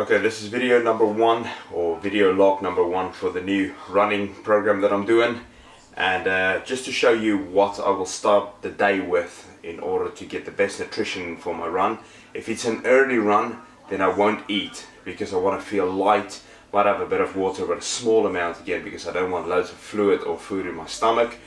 Okay, this is video number 1 or video log number 1 for the new running program that I'm doing, and just to show you what I will start the day with in order to get the best nutrition for my run. If it's an early run, then I won't eat because I want to feel light. Might have a bit of water, but a small amount again, because I don't want loads of fluid or food in my stomach.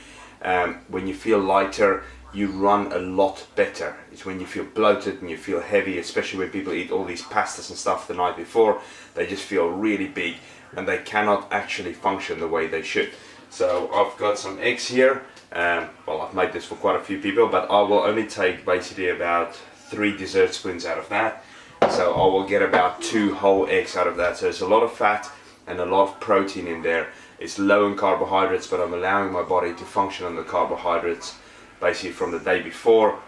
When you feel lighter, you run a lot better. It's when you feel bloated and you feel heavy, especially when people eat all these pastas and stuff the night before. They just feel really big and they cannot actually function the way they should. So I've got some eggs here. Well, I've made this for quite a few people, but I will only take basically about 3 dessert spoons out of that. So I will get about 2 whole eggs out of that. So there's a lot of fat and a lot of protein in there. It's low in carbohydrates, but I'm allowing my body to function on the carbohydrates basically from the day before,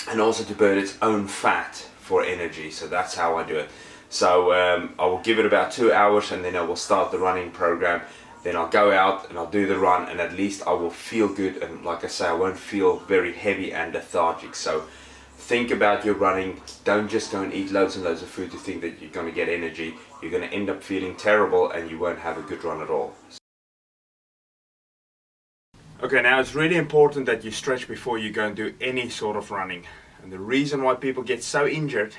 and also to burn its own fat for energy. So that's how I do it. So I will give it about 2 hours, and then I will start the running program. Then I'll go out and I'll do the run, and at least I will feel good, and like I say, I won't feel very heavy and lethargic. So think about your running. Don't just go and eat loads and loads of food to think that you're going to get energy. You're going to end up feeling terrible and you won't have a good run at all. Okay, now it's really important that you stretch before you go and do any sort of running. And the reason why people get so injured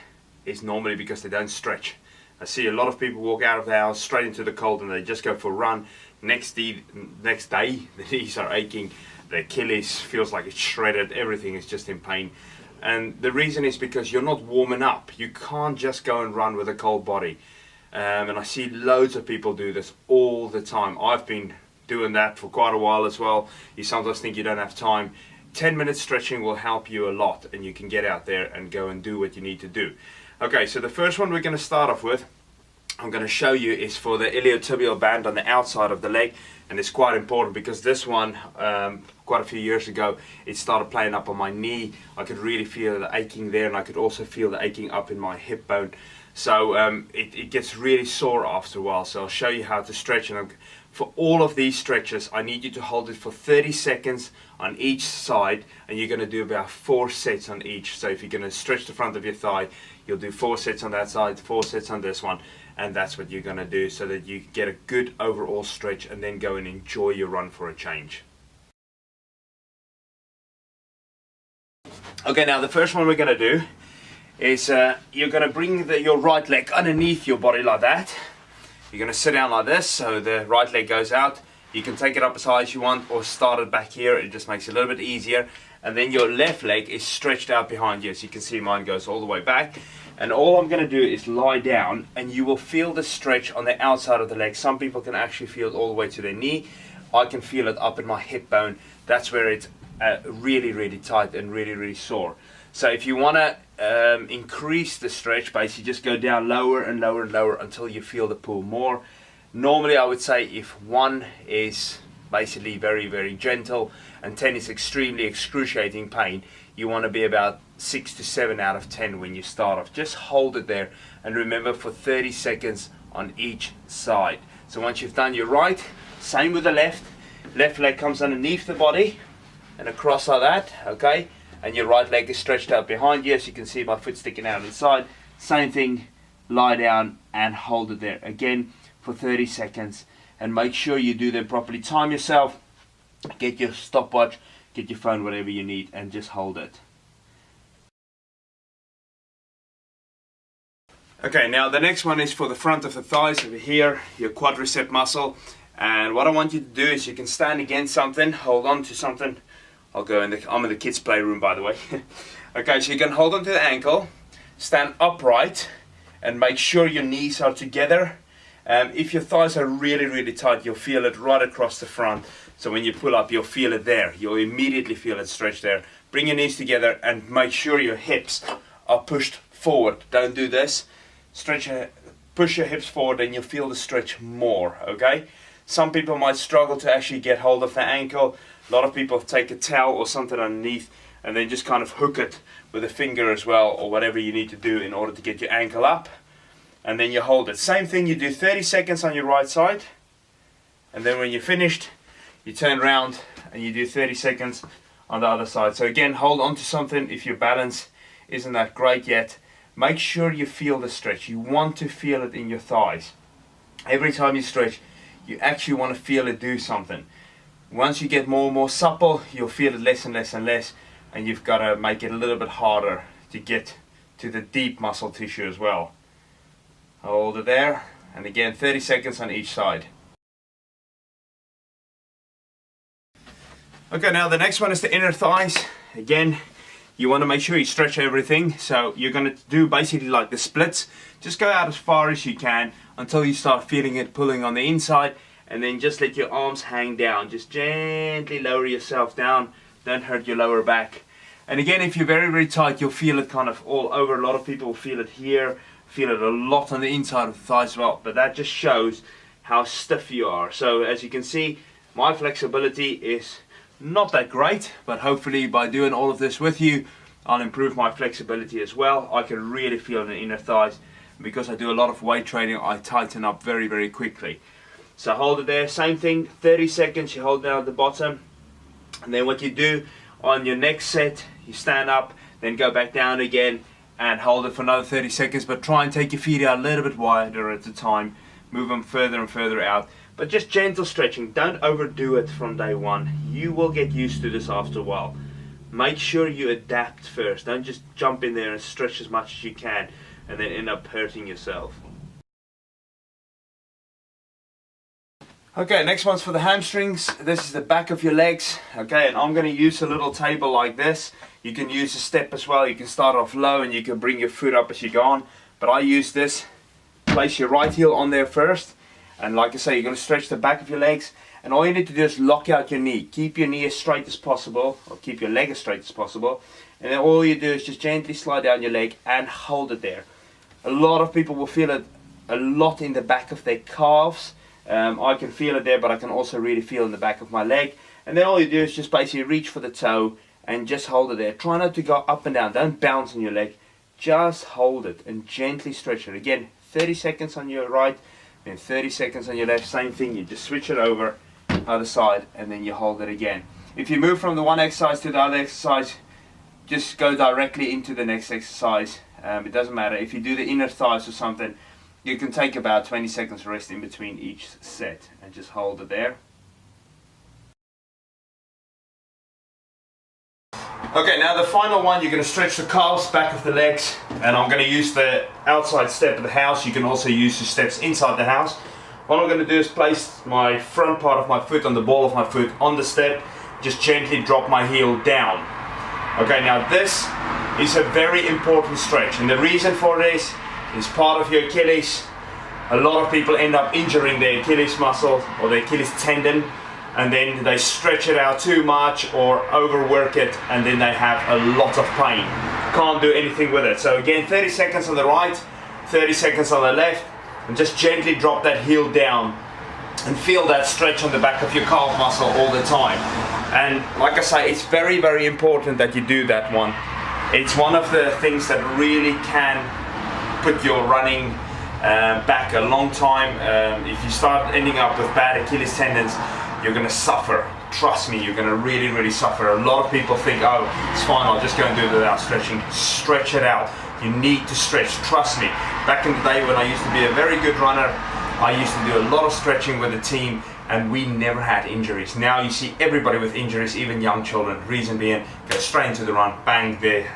is normally because they don't stretch. I see a lot of people walk out of the house straight into the cold and they just go for a run. Next day, the knees are aching, the Achilles feels like it's shredded, everything is just in pain. And the reason is because you're not warming up. You can't just go and run with a cold body. And I see loads of people do this all the time. I've been doing that for quite a while as well. You sometimes think you don't have time. 10 minutes stretching will help you a lot, and you can get out there and go and do what you need to do. Okay, so the first one we're going to start off with, I'm going to show you, is for the iliotibial band on the outside of the leg. And it's quite important because this one, quite a few years ago, it started playing up on my knee. I could really feel the aching there, and I could also feel the aching up in my hip bone. So it gets really sore after a while. So I'll show you how to stretch. And for all of these stretches, I need you to hold it for 30 seconds on each side, and you're going to do about 4 sets on each. So if you're going to stretch the front of your thigh, you'll do 4 sets on that side, 4 sets on this one, and that's what you're going to do so that you get a good overall stretch and then go and enjoy your run for a change. Okay, now the first one we're going to do is you're going to bring your right leg underneath your body like that. You're going to sit down like this, so the right leg goes out. You can take it up as high as you want or start it back here. It just makes it a little bit easier. And then your left leg is stretched out behind you. As you can see, mine goes all the way back. And all I'm going to do is lie down, and you will feel the stretch on the outside of the leg. Some people can actually feel it all the way to their knee. I can feel it up in my hip bone. That's where it's really, really tight and really, really sore. So if you want to increase the stretch, basically just go down lower and lower and lower until you feel the pull more. Normally I would say if 1 is basically very, very gentle and 10 is extremely excruciating pain, you want to be about 6 to 7 out of 10 when you start off. Just hold it there, and remember, for 30 seconds on each side. So once you've done your right, same with the left leg comes underneath the body and across like that, okay? And your right leg is stretched out behind you, as you can see my foot sticking out inside. Same thing, lie down and hold it there again for 30 seconds, and make sure you do them properly. Time yourself, get your stopwatch, get your phone, whatever you need, and just hold it. Okay, now the next one is for the front of the thighs over here, your quadricep muscle. And what I want you to do is you can stand against something, hold on to something. I'm in the kids' playroom, by the way. Okay, so you can hold on to the ankle, stand upright, and make sure your knees are together. If your thighs are really, really tight, you'll feel it right across the front. So when you pull up, you'll feel it there. You'll immediately feel it stretch there. Bring your knees together and make sure your hips are pushed forward. Don't do this. Push your hips forward and you'll feel the stretch more, okay? Some people might struggle to actually get hold of the ankle. A lot of people take a towel or something underneath and then just kind of hook it with a finger as well, or whatever you need to do in order to get your ankle up. And then you hold it. Same thing, you do 30 seconds on your right side. And then when you're finished, you turn around and you do 30 seconds on the other side. So again, hold on to something if your balance isn't that great yet. make sure you feel the stretch. You want to feel it in your thighs. Every time you stretch, you actually want to feel it do something. Once you get more and more supple, you'll feel it less and less and less, and you've got to make it a little bit harder to get to the deep muscle tissue as well. Hold it there, and again 30 seconds on each side. Okay, now the next one is the inner thighs. Again, you want to make sure you stretch everything, so you're going to do basically like the splits. Just go out as far as you can until you start feeling it pulling on the inside, and then just let your arms hang down. Just gently lower yourself down, don't hurt your lower back. And again, if you're very, very tight, you'll feel it kind of all over. A lot of people feel it here, feel it a lot on the inside of the thighs as well, but that just shows how stiff you are. So as you can see, my flexibility is not that great, but hopefully by doing all of this with you, I'll improve my flexibility as well. I can really feel the inner thighs. Because I do a lot of weight training, I tighten up very, very quickly. So hold it there, same thing, 30 seconds, you hold down at the bottom, and then what you do on your next set, you stand up, then go back down again and hold it for another 30 seconds, but try and take your feet out a little bit wider at a time, move them further and further out, but just gentle stretching. Don't overdo it from day one. You will get used to this after a while. Make sure you adapt first. Don't just jump in there and stretch as much as you can and then end up hurting yourself. Okay, next one's for the hamstrings. This is the back of your legs. Okay, and I'm going to use a little table like this. You can use a step as well. You can start off low and you can bring your foot up as you go on. But I use this. Place your right heel on there first. And like I say, you're going to stretch the back of your legs. And all you need to do is lock out your knee. Keep your knee as straight as possible, or keep your leg as straight as possible. And then all you do is just gently slide down your leg and hold it there. A lot of people will feel it a lot in the back of their calves. I can feel it there, but I can also really feel in the back of my leg. And then all you do is just basically reach for the toe and just hold it there. Try not to go up and down. Don't bounce on your leg. Just hold it and gently stretch it. Again, 30 seconds on your right, then 30 seconds on your left. Same thing. You just switch it over, other side, and then you hold it again. If you move from the one exercise to the other exercise, just go directly into the next exercise. It doesn't matter. If you do the inner thighs or something, you can take about 20 seconds rest in between each set and just hold it there. Okay, now the final one, you're going to stretch the calves, back of the legs, and I'm going to use the outside step of the house. You can also use the steps inside the house. What I'm going to do is place my front part of my foot on the ball of my foot on the step, just gently drop my heel down. Okay, now this is a very important stretch, and the reason for this is part of your Achilles. A lot of people end up injuring their Achilles muscle or their Achilles tendon, and then they stretch it out too much or overwork it, and then they have a lot of pain. Can't do anything with it. So again, 30 seconds on the right, 30 seconds on the left, and just gently drop that heel down and feel that stretch on the back of your calf muscle all the time. And like I say, it's very, very important that you do that one. It's one of the things that really can put your running back a long time. If you start ending up with bad Achilles tendons, you're going to suffer. Trust me, you're going to really, really suffer. A lot of people think, oh, it's fine, I'll just go and do it without stretching. Stretch it out. You need to stretch. Trust me. Back in the day when I used to be a very good runner, I used to do a lot of stretching with the team, and we never had injuries. Now you see everybody with injuries, even young children. Reason being, go straight into the run, bang, there,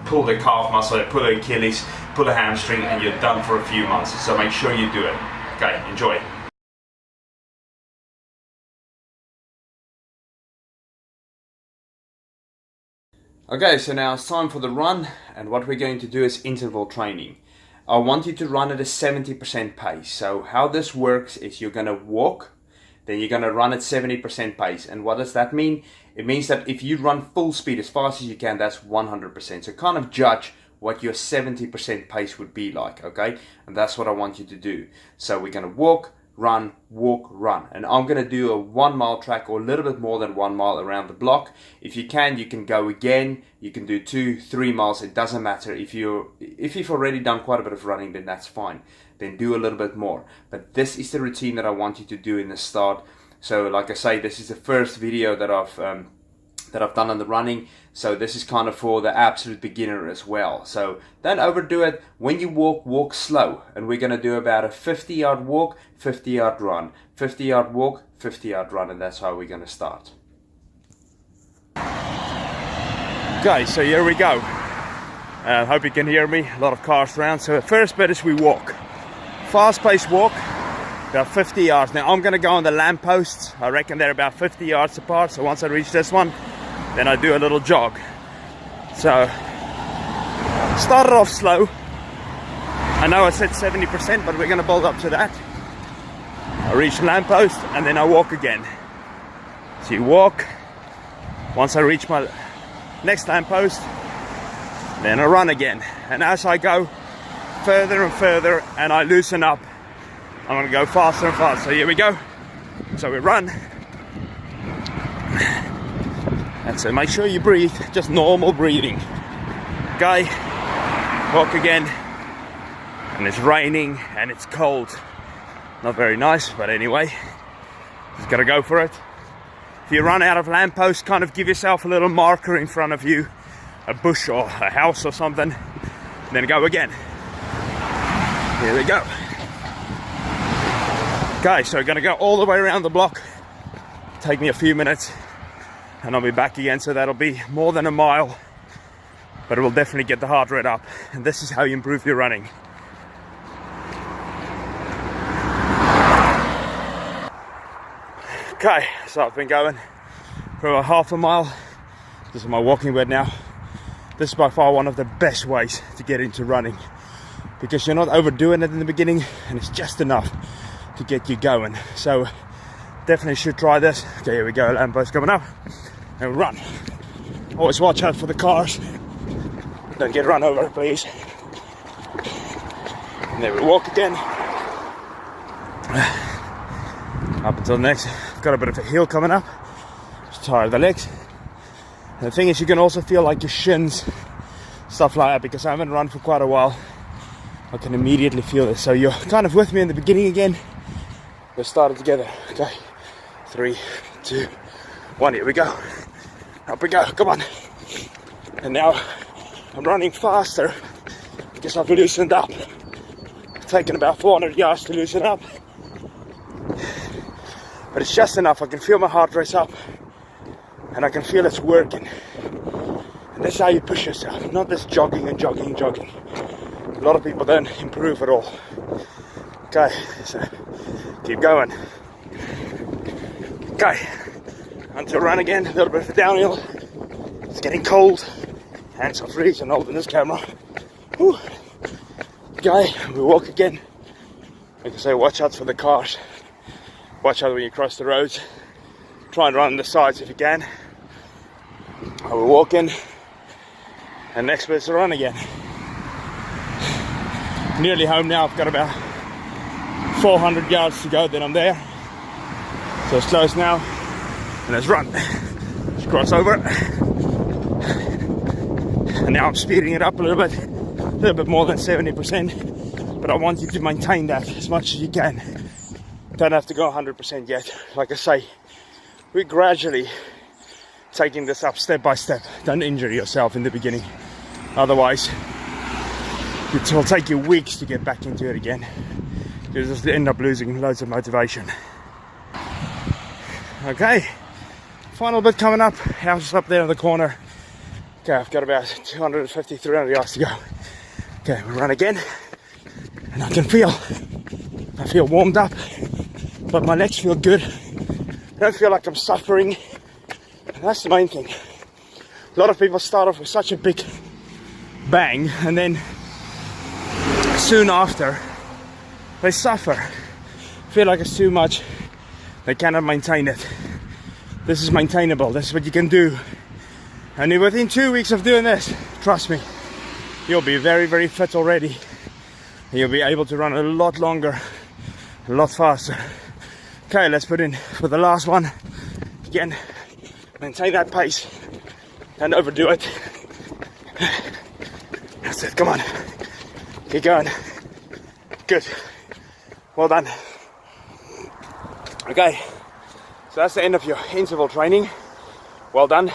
pull the calf muscle, pull the Achilles, pull the hamstring, and you're done for a few months. So make sure you do it. Okay, enjoy. Okay, so now it's time for the run, and what we're going to do is interval training. I want you to run at a 70% pace. So how this works is you're going to walk, then you're going to run at 70% pace. And what does that mean? It means that if you run full speed as fast as you can, that's 100%. So kind of judge what your 70% pace would be like, okay? And that's what I want you to do. So we're going to walk, run, and I'm going to do a 1 mile track or a little bit more than 1 mile around the block. If you can go again. You can do 2-3 miles. It doesn't matter. If you've already done quite a bit of running, then that's fine. Then do a little bit more. But this is the routine that I want you to do in the start. So like I say, this is the first video that that I've done on the running. So this is kind of for the absolute beginner as well. So don't overdo it. When you walk, walk slow. And we're going to do about a 50-yard walk, 50-yard run, 50-yard walk, 50-yard run, and that's how we're going to start. Okay, so here we go. Hope you can hear me. A lot of cars around. So the first bit is we walk. Fast-paced walk. About 50 yards. Now I'm going to go on the lampposts. I reckon they're about 50 yards apart. So once I reach this one, then I do a little jog. So started off slow. I know I said 70%, but we're going to build up to that. I reach the lamppost and then I walk again. So you walk. Once I reach my next lamppost, then I run again. And as I go further and further and I loosen up, I'm going to go faster and faster. So here we go. So we run. And so make sure you breathe, just normal breathing. Okay, walk again. And it's raining and it's cold. Not very nice, but anyway, just got to go for it. If you run out of lampposts, kind of give yourself a little marker in front of you, a bush or a house or something, then go again. Here we go. Okay, so we're gonna go all the way around the block. Take me a few minutes and I'll be back again, so that'll be more than a mile, but it will definitely get the heart rate up. And this is how you improve your running. Okay, so I've been going for about half a mile. This is my walking bed now. This is by far one of the best ways to get into running, because you're not overdoing it in the beginning and it's just enough to get you going. So definitely should try this. Okay, here we go, lamppost coming up, and run. Always watch out for the cars, don't get run over, please. And then we walk again up until next. I've got a bit of a hill coming up, just tired of the legs. And the thing is, you can also feel like your shins, stuff like that, because I haven't run for quite a while. I can immediately feel this. So you're kind of with me in the beginning again. We're started together. Okay, 3, 2, 1. Here we go. Up we go. Come on. And now I'm running faster because I've loosened up. It's taken about 400 yards to loosen up, but it's just enough. I can feel my heart race up, and I can feel it's working. And that's how you push yourself, not just jogging and jogging and jogging. A lot of people don't improve at all. Okay, so keep going. Okay, until run again, a little bit of a downhill. It's getting cold, hands are freezing, holding this camera. Whew. Okay, we walk again. Like I say, watch out for the cars. Watch out when you cross the roads. Try and run on the sides if you can. We're walking, and next bit's to run again. Nearly home now. I've got about 400 yards to go, then I'm there. So it's close now, and let's run. Just cross over, and now I'm speeding it up a little bit more than 70%. But I want you to maintain that as much as you can. Don't have to go 100% yet. Like I say, we're gradually taking this up step by step. Don't injure yourself in the beginning, otherwise it will take you weeks to get back into it again. You'll just end up losing loads of motivation. Okay, final bit coming up. House is up there in the corner. Okay, I've got about 250, 300 yards to go. Okay, we run again, and I feel warmed up, but my legs feel good. I don't feel like I'm suffering, and that's the main thing. A lot of people start off with such a big bang, and then soon after they suffer, feel like it's too much, they cannot maintain it. This is maintainable. This is what you can do, and within 2 weeks of doing this, trust me, you'll be very, very fit already, and you'll be able to run a lot longer, a lot faster. Okay, let's put in for the last one. Again, maintain that pace, don't overdo it. That's it, come on, keep going. Good, well done. Okay, so that's the end of your interval training. Well done.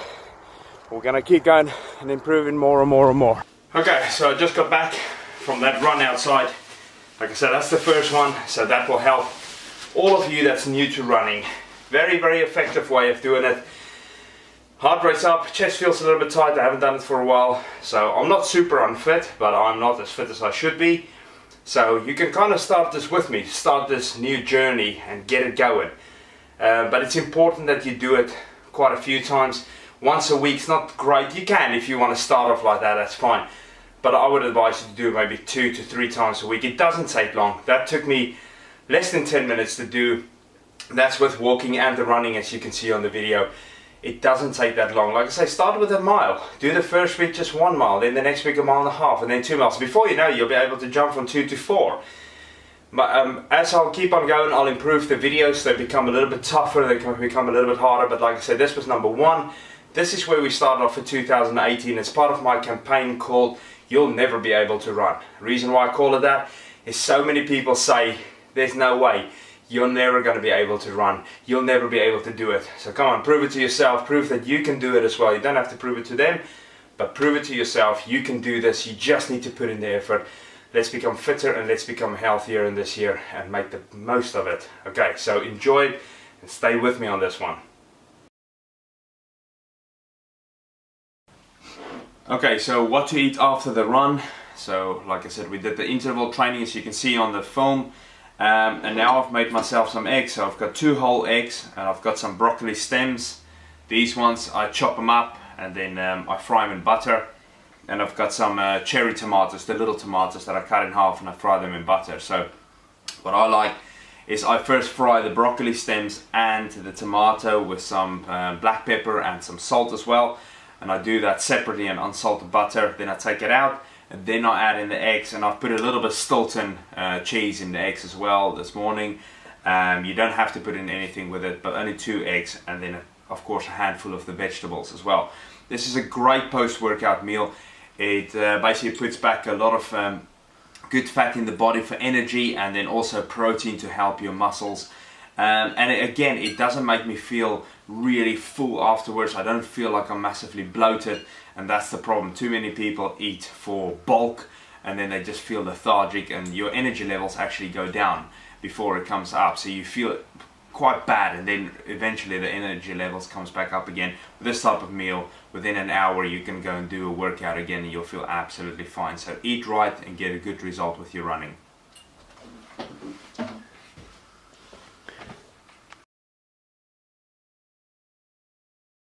we're gonna keep going and improving more and more and more. Okay, so I just got back from that run outside. Like I said, that's the first one, so that will help all of you that's new to running. Very, very effective way of doing it. Heart rate's up, chest feels a little bit tight, I haven't done it for a while. So I'm not super unfit, but I'm not as fit as I should be. So you can kind of start this with me, start this new journey and get it going. But it's important that you do it quite a few times. Once a week's not great. You can, if you want to start off like that, that's fine. But I would advise you to do it maybe 2 to 3 times a week. It doesn't take long. That took me less than 10 minutes to do. That's with walking and the running, as you can see on the video. It doesn't take that long. Like I say, start with a mile. Do the first week just 1 mile, then the next week 1.5 miles, and then 2 miles. Before you know, you'll be able to jump from 2 to 4. But as I'll keep on going, I'll improve the videos. They become a little bit tougher, they can become a little bit harder. But like I said, this was number 1. This is where we started off for 2018. It's part of my campaign called You'll Never Be Able to Run. The reason why I call it that is so many people say, there's no way. You're never going to be able to run. You'll never be able to do it. So come on, prove it to yourself. Prove that you can do it as well. You don't have to prove it to them, but prove it to yourself. You can do this. You just need to put in the effort. Let's become fitter and let's become healthier in this year and make the most of it. Okay, so enjoy it and stay with me on this one. Okay, so what to eat after the run. So like I said, we did the interval training, as you can see on the film. And now I've made myself some eggs. So I've got 2 whole eggs and I've got some broccoli stems. These ones I chop them up and then I fry them in butter. And I've got some cherry tomatoes, the little tomatoes that I cut in half and I fry them in butter. So what I like is I first fry the broccoli stems and the tomato with some black pepper and some salt as well. And I do that separately in unsalted butter. Then I take it out and then I add in the eggs, and I've put a little bit of Stilton cheese in the eggs as well this morning. You don't have to put in anything with it, but only 2 eggs, and then of course a handful of the vegetables as well. This is a great post-workout meal. It basically puts back a lot of good fat in the body for energy, and then also protein to help your muscles. And again, it doesn't make me feel really full afterwards. I don't feel like I'm massively bloated, and that's the problem. Too many people eat for bulk and then they just feel lethargic and your energy levels actually go down before it comes up. So you feel quite bad, and then eventually the energy levels comes back up again. With this type of meal, within an hour you can go and do a workout again and you'll feel absolutely fine. So eat right and get a good result with your running.